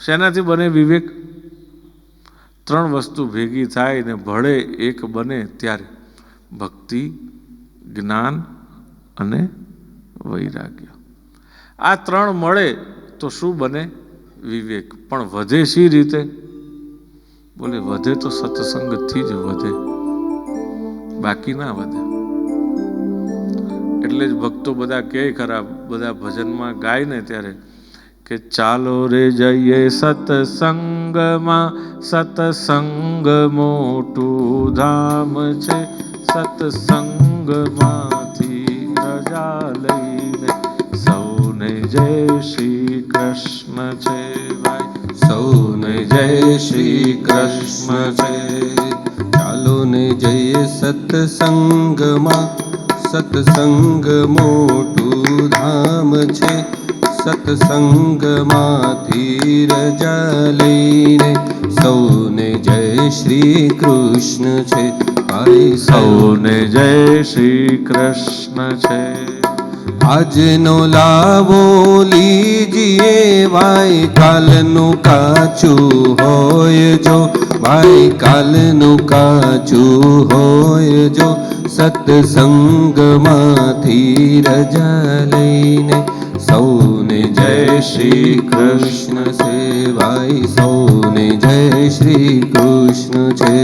શેનાથી બને વિવેક? ત્રણ વસ્તુ ભેગી થાય ને ભળે એક બને ત્યારે. ભક્તિ, જ્ઞાન અને વૈરાગ્ય. આ ત્રણ મળે તો શું બને? વિવેક. પણ વધે શી રીતે? બોલે વધે તો સત્સંગથી જ વધે, બાકી ના વધે. એટલે જ ભક્તો બધા કે ખરા, બધા ભજનમાં ગાય ને ત્યારે કે ચાલો રે જઈએ સત્સંગમાં, સત્સંગ મોટું ધામ છે, સત્સંગમાંથી રજા લઈને સૌને જય શ્રી કૃષ્ણ છે ભાઈ, સૌને જય શ્રી કૃષ્ણ છે. ચાલો ને જઈએ સત્સંગમાં, સત્સંગ મોટું ધામ છે, સત્સંગમાંથી રજા લઈને સૌને જય શ્રી કૃષ્ણ છે ભાઈ, સૌને જય શ્રી કૃષ્ણ છે. આજનો લાવો લીજીએ ભાઈ, કાલનું કાચું હોય જો ભાઈ, કાલનું કાચું હોય જો, સત્સંગમાંથી રજા લઈને સૌને જય શ્રી કૃષ્ણ છે ભાઈ, સૌને જય શ્રી કૃષ્ણ છે.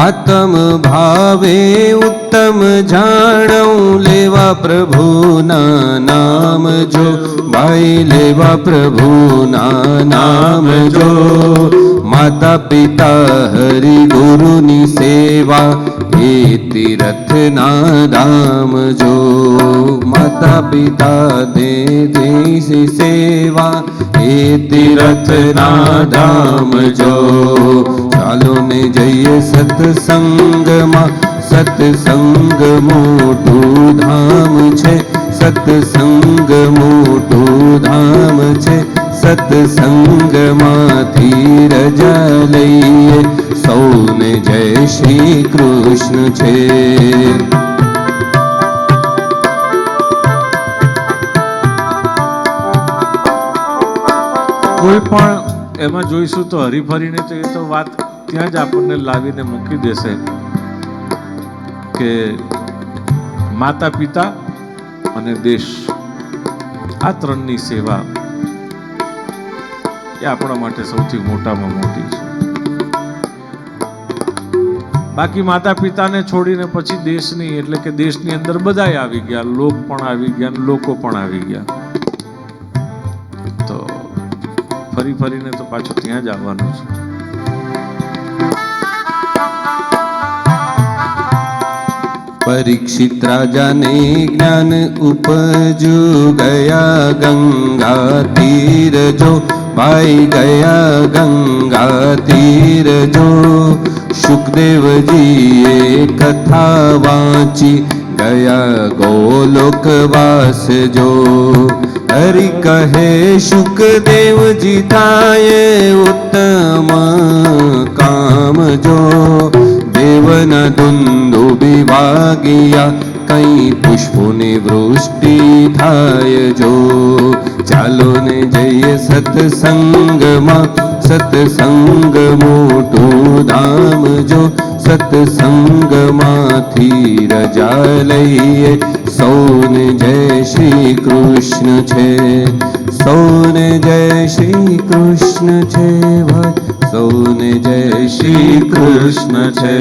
આત્મ ભાવે ઉત્તમ જાણવું, લેવા પ્રભુના નામ જો ભાઈ, લેવા પ્રભુના નામ જો. માતા પિતા હરિ ગુરુની સેવા એ તીર્થના ધામ જો, માતા પિતા દેશી સેવા એ તીર્થના ધામ જો. ચાલો ને જઈએ સત્સંગમાં, સત્સંગ મોટું ધામ છે, સત્સંગ મોટું ધામ છે, સત્સંગમાંથી રજા લઈએ સૌને જય શ્રી કૃષ્ણ છે. કોઈ પણ એમાં જોઈશું તો હરીફરીને તો એ તો વાત ત્યાં જ આપણને લાવીને મૂકી દેશે કે માતા પિતા અને દેશ, આ ત્રણની સેવા એ આપણા માટે સૌથી મોટામાં મોટી છે. બાકી માતા પિતાને છોડીને પછી દેશની, એટલે કે દેશની અંદર બધાય આવી ગયા, લોક પણ આવી ગયા, લોકો પણ આવી ગયા. તો ફરી ફરીને તો પાછું ત્યાં જ આવવાનું છે. પરીક્ષિત રાજાને જ્ઞાન ઉપજ્યું, ગયા ગંગા તીર જો ભાઈ, ગયા ગંગા તીર જો. સુખદેવજીએ કથા વાંચી, ગયા ગોલોકવાસ જો. હરિ કહે સુખદેવજી થાય ઉત્તમ કામ જો, દેવના દુંદુભી વાગ્યા, કઈ પુષ્પોની વૃષ્ટિ થાય જો. ચાલો ને જઈએ સત્સંગમાં, સત્સંગ મોટું ધામ જો, સત્સંગમાંથી રજા લઈએ સૌને જય શ્રી કૃષ્ણ છે, સૌને જય શ્રી કૃષ્ણ છે ભાઈ, સૌને જય શ્રી કૃષ્ણ છે.